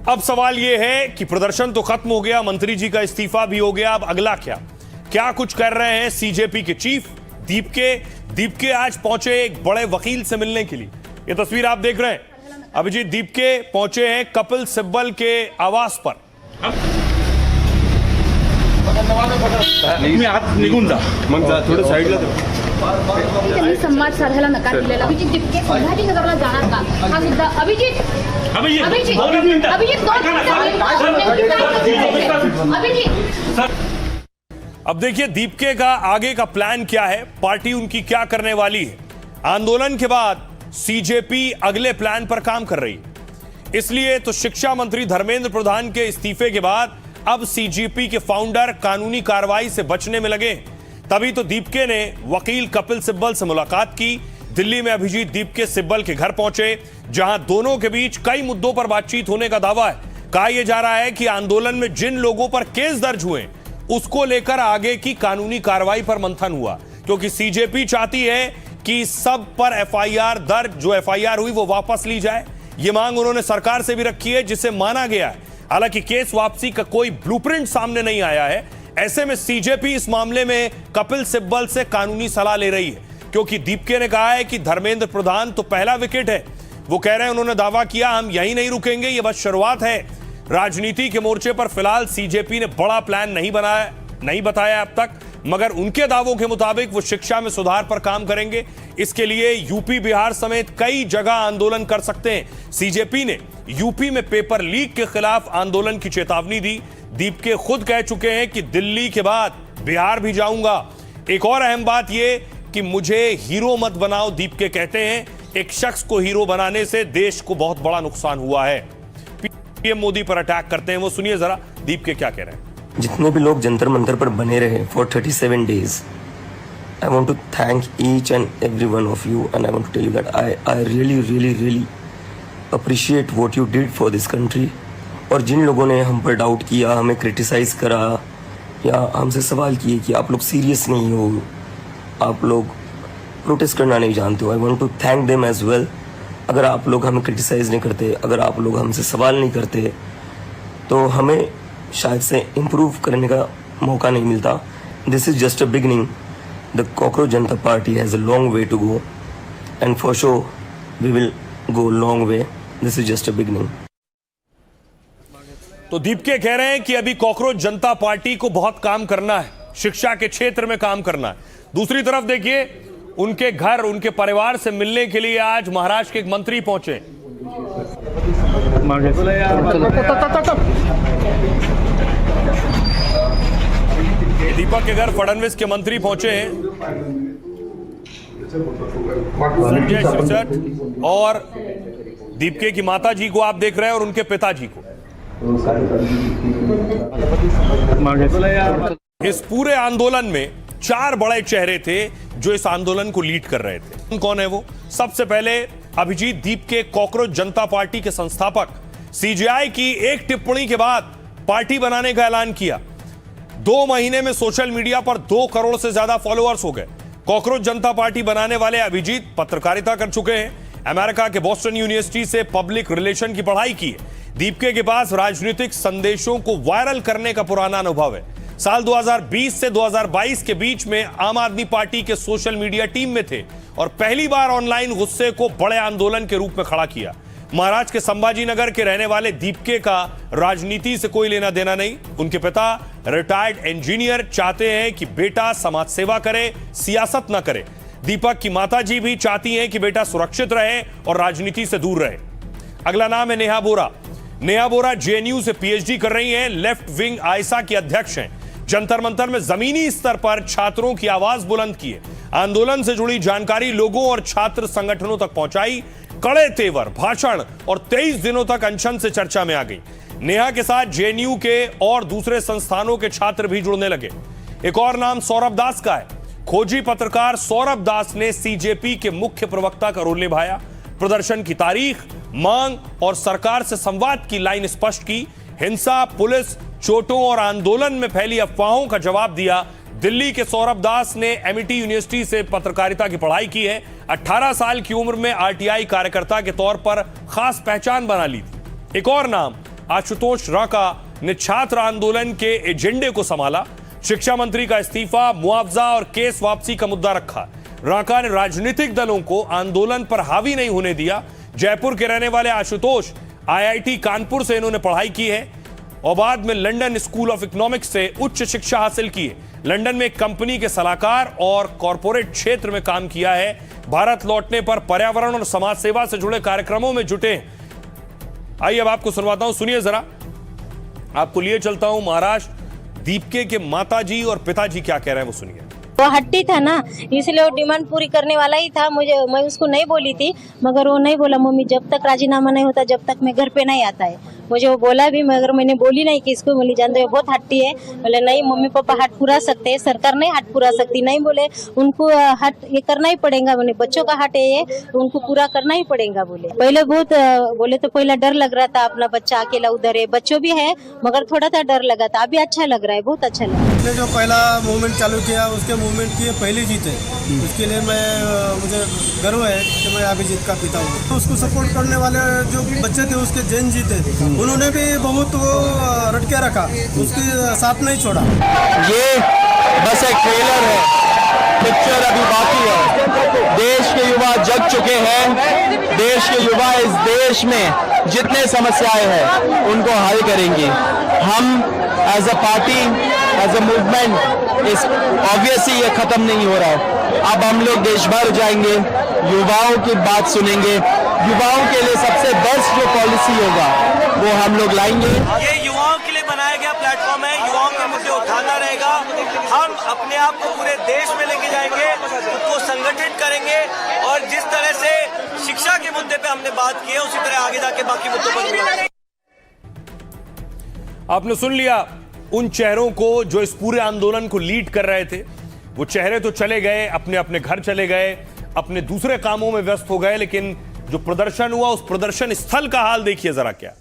अब सवाल यह है कि प्रदर्शन तो खत्म हो गया, मंत्री जी का इस्तीफा भी हो गया, अब अगला क्या क्या कुछ कर रहे हैं सीजेपी के चीफ दीपके आज पहुंचे एक बड़े वकील से मिलने के लिए। यह तस्वीर आप देख रहे हैं, अभिजीत दीपके पहुंचे हैं कपिल सिब्बल के आवास पर। निघून जा मग जा थोडं साईडला त्यांनी संवाद साधायला नकार दिलेला। अभिजीत दीपके संभाजीनगरला जाणार का हा मुद्दा अभिजीत अब देखिए दीपके का आगे का प्लान क्या है, पार्टी उनकी क्या करने वाली है। आंदोलन के बाद सीजेपी अगले प्लान पर काम कर रही है, इसलिए तो शिक्षा मंत्री धर्मेंद्र प्रधान के इस्तीफे के बाद अब सीजेपी के फाउंडर कानूनी कार्रवाई से बचने में लगे। तभी तो दीपके ने वकील कपिल सिब्बल से मुलाकात की। दिल्ली में अभिजीत दीपके सिब्बल के घर पहुंचे, जहां दोनों के बीच कई मुद्दों पर बातचीत होने का दावा है। कहा यह जा रहा है कि आंदोलन में जिन लोगों पर केस दर्ज हुए उसको लेकर आगे की कानूनी कार्रवाई पर मंथन हुआ, क्योंकि सीजेपी चाहती है कि सब पर एफआईआर दर्ज, जो एफआईआर हुई वो वापस ली जाए। यह मांग उन्होंने सरकार से भी रखी है, जिसे माना गया है। हालांकि केस वापसी का कोई ब्लूप्रिंट सामने नहीं आया है। ऐसे में सीजेपी इस मामले में कपिल सिब्बल से कानूनी सलाह ले रही है, क्योंकि दीपके ने कहा है कि धर्मेंद्र प्रधान तो पहला विकेट है। वो कह रहे हैं, उन्होंने दावा किया, हम यहीं नहीं रुकेंगे, ये बस शुरुआत है। राजनीति के मोर्चे पर फिलहाल सीजेपी ने बड़ा प्लान नहीं बताया अब तक, मगर उनके दावों के मुताबिक वो शिक्षा में सुधार पर काम करेंगे। इसके लिए यूपी बिहार समेत कई जगह आंदोलन कर सकते हैं। सीजेपी ने यूपी में पेपर लीक के खिलाफ आंदोलन की चेतावनी दी। दीपके खुद कह चुके हैं कि दिल्ली के बाद बिहार भी जाऊंगा। एक और अहम बात यह कि मुझे हीरो मत बनाओ, दीपके कहते हैं। एक शख्स को हीरो बनाने से देश को बहुत बड़ा नुकसान हुआ है। पीएम मोदी पर अटैक करते हैं, वो सुनिए जरा दीपके क्या कह रहे हैं। जितने भी लोग जंतर मंतर पर बने रहे for 37 days, I want to thank each and every one of you, and I want to tell you that I really appreciate what you did for this country। और जिन लोगों ने हम पर डाउट किया, हमें क्रिटिसाइज करा या हमसे सवाल किए कि आप लोग सीरियस नहीं हो, आप लोग प्रोटेस्ट करना नहीं जानते हो, I want to thank them as well. अगर आप लोग हमें क्रिटिसाइज नहीं करते, अगर आप लोग हमसे सवाल नहीं करते, तो हमें शायद से इम्प्रूव करने का मौका नहीं मिलता। This is just a beginning. The cockroach Janta party has a long way to go, and for sure we will go long way. This is just a beginning. तो दीपके कह रहे हैं कि अभी कॉकरोच जनता पार्टी को बहुत काम करना है, शिक्षा के क्षेत्र में काम करना है। दूसरी तरफ देखिए, उनके घर, उनके परिवार से मिलने के लिए आज महाराष्ट्र के एक मंत्री पहुंचे। दीपक के घर फडणवीस के मंत्री पहुंचे हैं, संजय सिरसट, और दीपके की माता जी को आप देख रहे हैं और उनके पिताजी को। इस पूरे आंदोलन में 4 बड़े चेहरे थे जो इस आंदोलन को लीड कर रहे थे। कौन है वो? सबसे पहले अभिजीत दीपके, कॉकरोच जनता पार्टी के संस्थापक। सीजेआई की एक टिप्पणी के बाद पार्टी बनाने का ऐलान किया। 2 महीने में सोशल मीडिया पर 2 करोड़ से ज्यादा फॉलोअर्स हो गए। कॉकरोच जनता पार्टी बनाने वाले अभिजीत पत्रकारिता कर चुके हैं, अमेरिका के बॉस्टन यूनिवर्सिटी से पब्लिक रिलेशन की पढ़ाई की है। दीपके के पास राजनीतिक संदेशों को वायरल करने का पुराना अनुभव है। साल 2020 से 2022 के बीच में आम आदमी पार्टी के सोशल मीडिया टीम में थे और पहली बार ऑनलाइन गुस्से को बड़े आंदोलन के रूप में खड़ा किया। महाराष्ट्र के संभाजीनगर के रहने वाले दीपके का राजनीति से कोई लेना देना नहीं। उनके पिता रिटायर्ड इंजीनियर, चाहते हैं कि बेटा समाज सेवा करे, सियासत ना करे। दीपक की माताजी भी चाहती हैं कि बेटा सुरक्षित रहे और राजनीति से दूर रहे। अगला नाम है नेहा बोरा। नेहा बोरा जेएनयू से पीएचडी कर रही हैं, लेफ्ट विंग आयसा की अध्यक्ष हैं। जंतर मंतर में जमीनी स्तर पर छात्रों की आवाज बुलंद की है, आंदोलन से जुड़ी जानकारी लोगों और छात्र संगठनों तक पहुंचाई। कड़े तेवर, भाषण और 23 दिनों तक अनशन से चर्चा में आ गई। नेहा के साथ जेएनयू के और दूसरे संस्थानों के छात्र भी जुड़ने लगे। एक और नाम सौरभ दास का है। खोजी पत्रकार सौरभ दास ने सीजेपी के मुख्य प्रवक्ता का रोल निभाया। प्रदर्शन की तारीख, मांग और सरकार से संवाद की लाइन स्पष्ट की। हिंसा, पुलिस, चोटों और आंदोलन में फैली अफवाहों का जवाब दिया। दिल्ली के सौरभ दास ने एमआईटी यूनिवर्सिटी से पत्रकारिता की पढ़ाई की है। 18 साल की उम्र में आरटीआई कार्यकर्ता के तौर पर खास पहचान बना ली थी। एक और नाम आशुतोष राका ने छात्र आंदोलन के एजेंडे को संभाला। शिक्षा मंत्री का इस्तीफा, मुआवजा और केस वापसी का मुद्दा रखा। राका ने राजनीतिक दलों को आंदोलन पर हावी नहीं होने दिया। जयपुर के रहने वाले आशुतोष IIT कानपुर से इन्होंने पढ़ाई की है और बाद में लंदन स्कूल ऑफ इकोनॉमिक्स से उच्च शिक्षा हासिल की है। लंदन में एक कंपनी के सलाहकार और कॉरपोरेट क्षेत्र में काम किया है। भारत लौटने पर पर्यावरण और समाज सेवा से जुड़े कार्यक्रमों में जुटे हैं। आइए अब आपको सुनवाता हूं, सुनिए जरा। आपको लिए चलता हूं महाराष्ट्र। दीपके के माताजी और पिताजी क्या कह रहे हैं वो सुनिए। वो हट्टी था ना, इसलिए वो डिमांड पूरी करने वाला ही था। मैं उसको नहीं बोली थी, मगर वो नहीं बोला मम्मी जब तक राजीनामा नहीं होता जब तक मैं घर पे नहीं आता है। मुझे वो बोला भी, मगर मैंने बोली नहीं कि इसको बोली जानते हो बहुत हट्टी है। बोले नहीं मम्मी पापा हट पूरा सकते हैं, सरकार नहीं हट पूरा सकती। नहीं बोले उनको हट ये करना ही पड़ेगा। बोले बच्चों का हट है ये, उनको पूरा करना ही पड़ेगा। बोले पहले बहुत बोले तो पहले डर लग रहा था, अपना बच्चा अकेला उधर है, बच्चों भी है मगर थोड़ा सा डर लगा था। अभी अच्छा लग रहा है, बहुत अच्छा लग रहा है। उसने जो पहला मूवमेंट चालू किया उसके मूवमेंट की पहली जीत है, उसके लिए मुझे गर्व है कि मैं अभिजीत का पिता हूँ। तो उसको सपोर्ट करने वाले जो बच्चे थे उसके जैन जी थे, उन्होंने भी बहुत वो रटके रखा, उसके साथ नहीं छोड़ा। ये बस एक ट्रेलर है, पिक्चर अभी बाकी है। देश के युवा जग चुके हैं। देश के युवा इस देश में जितने समस्याएं हैं उनको हल करेंगे। हम as a party, as a movement, इस ऑब्वियसली ये खत्म नहीं हो रहा है। अब हम लोग देश भर जाएंगे, युवाओं की बात सुनेंगे। युवाओं के लिए सबसे बेस्ट जो पॉलिसी होगा वो हम लोग लाएंगे। ये युवाओं के लिए बनाया गया प्लेटफॉर्म है, युवाओं के मुद्दे उठाना रहेगा। हम अपने आप को पूरे देश में लेके जाएंगे, उसको संगठित करेंगे और जिस तरह से शिक्षा के मुद्दे पे हमने बात की है उसी तरह आगे जाके बाकी मुद्दों पर भी। आपने सुन लिया उन चेहरों को जो इस पूरे आंदोलन को लीड कर रहे थे। वो चेहरे तो चले गए, अपने अपने घर चले गए, अपने दूसरे कामों में व्यस्त हो गए, लेकिन जो प्रदर्शन हुआ उस प्रदर्शन स्थल का हाल देखिए जरा। क्या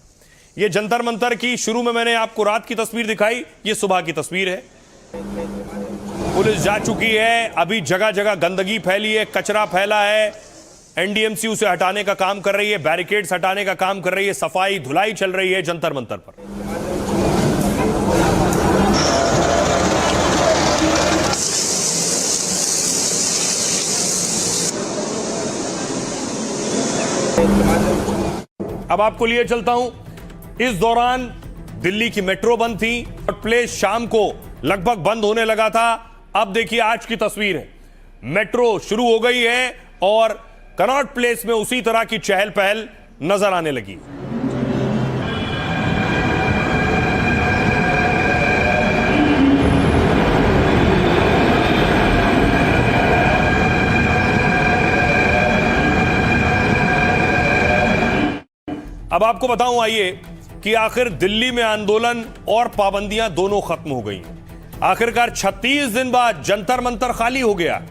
ये जंतर मंतर की, शुरू में मैंने आपको रात की तस्वीर दिखाई, ये सुबह की तस्वीर है। पुलिस जा चुकी है, अभी जगह जगह गंदगी फैली है, कचरा फैला है। NDMC उसे हटाने का काम कर रही है, बैरिकेड्स हटाने का काम कर रही है, सफाई धुलाई चल रही है जंतर मंतर पर। अब आपको लिए चलता हूं। इस दौरान दिल्ली की मेट्रो बंद थी और प्लेस शाम को लगभग बंद होने लगा था। अब देखिए आज की तस्वीर है, मेट्रो शुरू हो गई है और कनॉट प्लेस में उसी तरह की चहल पहल नजर आने लगी। अब आपको बताऊं आइए कि आखिर दिल्ली में आंदोलन और पाबंदियां दोनों खत्म हो गई। आखिरकार 36 दिन बाद जंतर मंतर खाली हो गया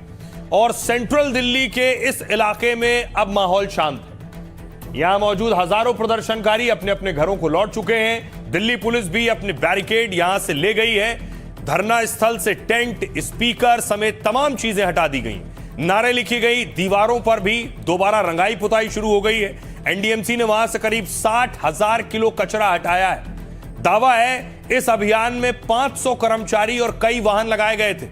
और सेंट्रल दिल्ली के इस इलाके में अब माहौल शांत है। यहां मौजूद हजारों प्रदर्शनकारी अपने अपने घरों को लौट चुके हैं। दिल्ली पुलिस भी अपने बैरिकेड यहां से ले गई है। धरना स्थल से टेंट, स्पीकर समेत तमाम चीजें हटा दी गई। नारे लिखी गई, दीवारों पर भी दोबारा रंगाई पुताई शुरू हो गई है। NDMC ने वहां से करीब 60,000 किलो कचरा हटाया है। दावा है इस अभियान में 500 कर्मचारी और कई वाहन लगाए गए थे।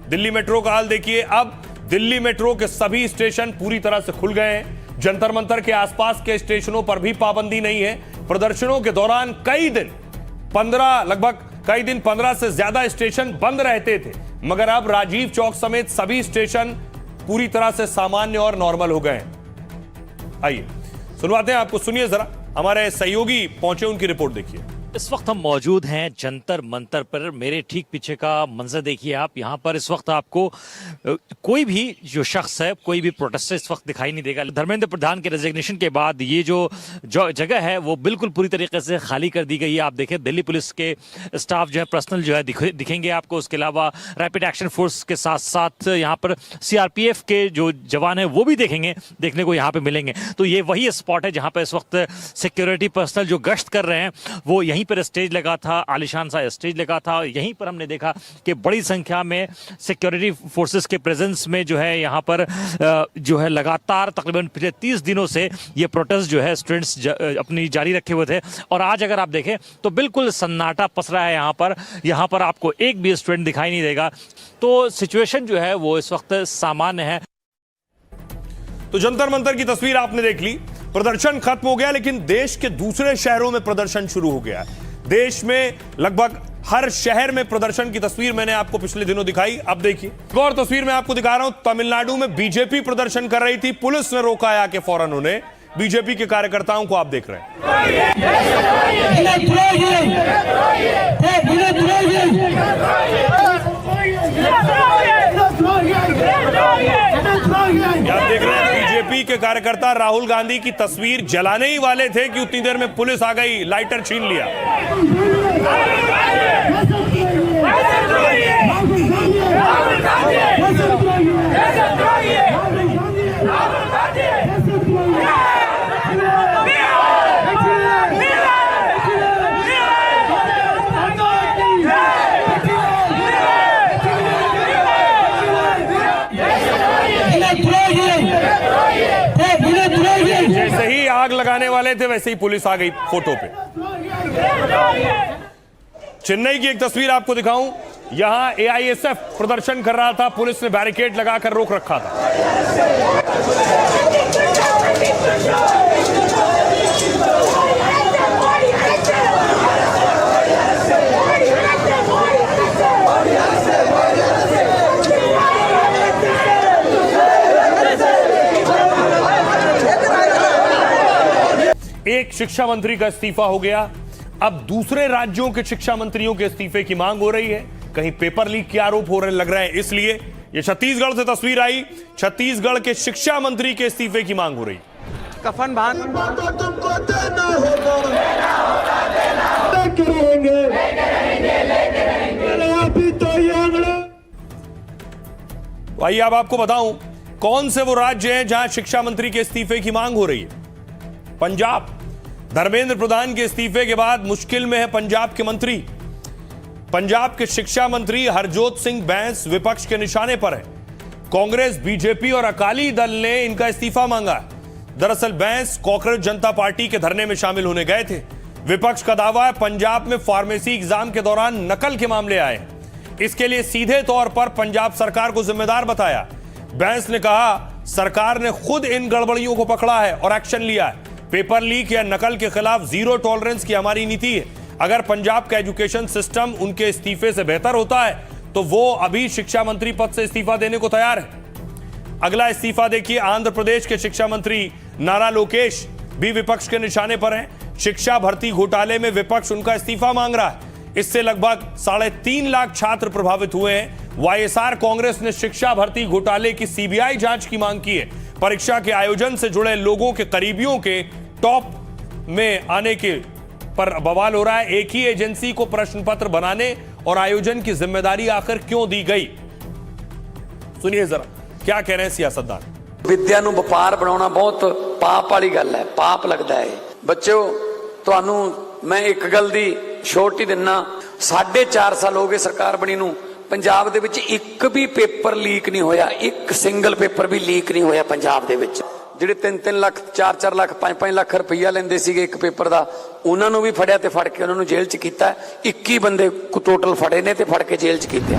दिल्ली मेट्रो का हाल देखिए। अब दिल्ली मेट्रो के सभी स्टेशन पूरी तरह से खुल गए हैं। जंतर मंतर के आसपास के स्टेशनों पर भी पाबंदी नहीं है। प्रदर्शनों के दौरान कई दिन 15 से ज्यादा स्टेशन बंद रहते थे, मगर अब राजीव चौक समेत सभी स्टेशन पूरी तरह से सामान्य और नॉर्मल हो गए हैं। आइए सुनवाते हैं आपको, सुनिए जरा। हमारे सहयोगी पहुंचे, उनकी रिपोर्ट देखिए। इस वक्त हम मौजूद हैं जंतर मंतर पर। मेरे ठीक पीछे का मंजर देखिए आप। यहाँ पर इस वक्त आपको कोई भी जो शख्स है, कोई भी प्रोटेस्टर इस वक्त दिखाई नहीं देगा। धर्मेंद्र प्रधान के रेजिग्नेशन के बाद ये जो जगह है वो बिल्कुल पूरी तरीके से खाली कर दी गई है। आप देखें दिल्ली पुलिस के स्टाफ जो है, पर्सनल जो है दिखेंगे आपको। उसके अलावा रैपिड एक्शन फोर्स के साथ साथ यहाँ पर CRPF के जो जवान है वो भी देखने को यहाँ पे मिलेंगे। तो ये वही स्पॉट है जहाँ पर इस वक्त सिक्योरिटी पर्सनल जो गश्त कर रहे हैं वो यहीं यहीं पर स्टेज लगा था, आलिशान सा स्टेज लगा था। यहीं पर हमने देखा कि बड़ी संख्या में सिक्योरिटी फोर्सेस के प्रेजेंस में जो है यहाँ पर जो है लगातार तकरीबन पिछले 30 दिनों से ये प्रोटेस्ट जो है स्टूडेंट्स अपनी जारी रखे हुए थे। और आज अगर आप देखें तो बिल्कुल सन्नाटा पसरा है यहाँ पर आपको एक भी स्टूडेंट दिखाई नहीं देगा। तो सिचुएशन जो है वो इस वक्त सामान्य है। तो जंतर मंतर की तस्वीर आपने देख ली, प्रदर्शन खत्म हो गया, लेकिन देश के दूसरे शहरों में प्रदर्शन शुरू हो गया। देश में लगभग हर शहर में प्रदर्शन की तस्वीर मैंने आपको पिछले दिनों दिखाई। अब देखिए एक और तस्वीर मैं आपको दिखा रहा हूं। तमिलनाडु में बीजेपी प्रदर्शन कर रही थी, पुलिस ने रोका आके फौरन उन्हें। बीजेपी के कार्यकर्ताओं को आप देख रहे हैं। आप देख रहे हैं बीजेपी के कार्यकर्ता राहुल गांधी की तस्वीर जलाने ही वाले थे कि उतनी देर में पुलिस आ गई, लाइटर छीन लिया। जैसे ही आग लगाने वाले थे वैसे ही पुलिस आ गई फोटो पे। चेन्नई की एक तस्वीर आपको दिखाऊं, यहां एआईएसएफ प्रदर्शन कर रहा था, पुलिस ने बैरिकेड लगाकर रोक रखा था। एक शिक्षा मंत्री का इस्तीफा हो गया, अब दूसरे राज्यों के शिक्षा मंत्रियों के इस्तीफे की मांग हो रही है। कहीं पेपर लीक के आरोप हो रहे लग रहे हैं, इसलिए ये छत्तीसगढ़ से तस्वीर आई। छत्तीसगढ़ के शिक्षा मंत्री के इस्तीफे की मांग हो रही। कफन बांध आइए अब आपको बताऊं कौन से वो राज्य हैं जहां शिक्षा मंत्री के इस्तीफे की मांग हो रही है। पंजाब, धर्मेंद्र प्रधान के इस्तीफे के बाद मुश्किल में है पंजाब के मंत्री। पंजाब के शिक्षा मंत्री हरजोत सिंह बैंस विपक्ष के निशाने पर है। कांग्रेस, बीजेपी और अकाली दल ने इनका इस्तीफा मांगा। दरअसल बैंस कॉकरोच जनता पार्टी के धरने में शामिल होने गए थे। विपक्ष का दावा है पंजाब में फार्मेसी एग्जाम के दौरान नकल के मामले आए, इसके लिए सीधे तौर पर पंजाब सरकार को जिम्मेदार बताया। बैंस ने कहा सरकार ने खुद इन गड़बड़ियों को पकड़ा है और एक्शन लिया है। पेपर लीक या नकल के खिलाफ जीरो टॉलरेंस की हमारी नीति है। अगर पंजाब का एजुकेशन सिस्टम उनके इस्तीफे से बेहतर होता है तो वो अभी शिक्षा मंत्री पद से इस्तीफा देने को तैयार है। अगला इस्तीफा देखिए, आंध्र प्रदेश के शिक्षा मंत्री नारा लोकेश भी विपक्ष के निशाने पर हैं। शिक्षा भर्ती घोटाले में विपक्ष उनका इस्तीफा मांग रहा है। इससे लगभग 3.5 लाख छात्र प्रभावित हुए हैं। वाईएसआर कांग्रेस ने शिक्षा भर्ती घोटाले की सीबीआई जांच की मांग की है। परीक्षा के आयोजन से जुड़े लोगों के करीबियों के टॉप में आने के पर बवाल हो रहा है। एक ही एजेंसी को प्रश्न पत्र बनाने और आयोजन की जिम्मेदारी आखिर क्यों दी गई? सुनिए जरा क्या कह रहे हैं सियासतदान। विद्या ਨੂੰ ਵਪਾਰ ਬਣਾਉਣਾ ਬਹੁਤ ਪਾਪ ਵਾਲੀ ਗੱਲ ਹੈ, ਪਾਪ ਲੱਗਦਾ ਹੈ। ਬੱਚਿਓ ਤੁਹਾਨੂੰ ਮੈਂ ਇੱਕ ਗੱਲ ਦੀ ਛੋਟੀ ਦਿੰਨਾ, 4.5 ਸਾਲ ਹੋ ਗਏ ਸਰਕਾਰ ਬਣੀ ਨੂੰ, ਪੰਜਾਬ ਦੇ ਵਿੱਚ ਇੱਕ ਵੀ ਪੇਪਰ ਲੀਕ ਨਹੀਂ ਹੋਇਆ, ਇੱਕ ਸਿੰਗਲ ਪੇਪਰ ਵੀ ਲੀਕ ਨਹੀਂ ਹੋਇਆ ਪੰਜਾਬ ਦੇ ਵਿੱਚ। ਜਿਹੜੇ 3-3 ਲੱਖ 4-4 ਲੱਖ 5-5 ਲੱਖ ਰੁਪਈਆ ਲੈਂਦੇ ਸੀਗੇ ਇੱਕ ਪੇਪਰ ਦਾ, ਉਹਨਾਂ ਨੂੰ ਵੀ ਫੜਿਆ ਤੇ ਫੜ ਕੇ ਉਹਨਾਂ ਨੂੰ ਜੇਲ੍ਹ 'ਚ ਕੀਤਾ। 21 ਬੰਦੇ ਟੋਟਲ ਫੜੇ ਨੇ ਤੇ ਫੜ ਕੇ ਜੇਲ੍ਹ 'ਚ ਕੀਤੇ।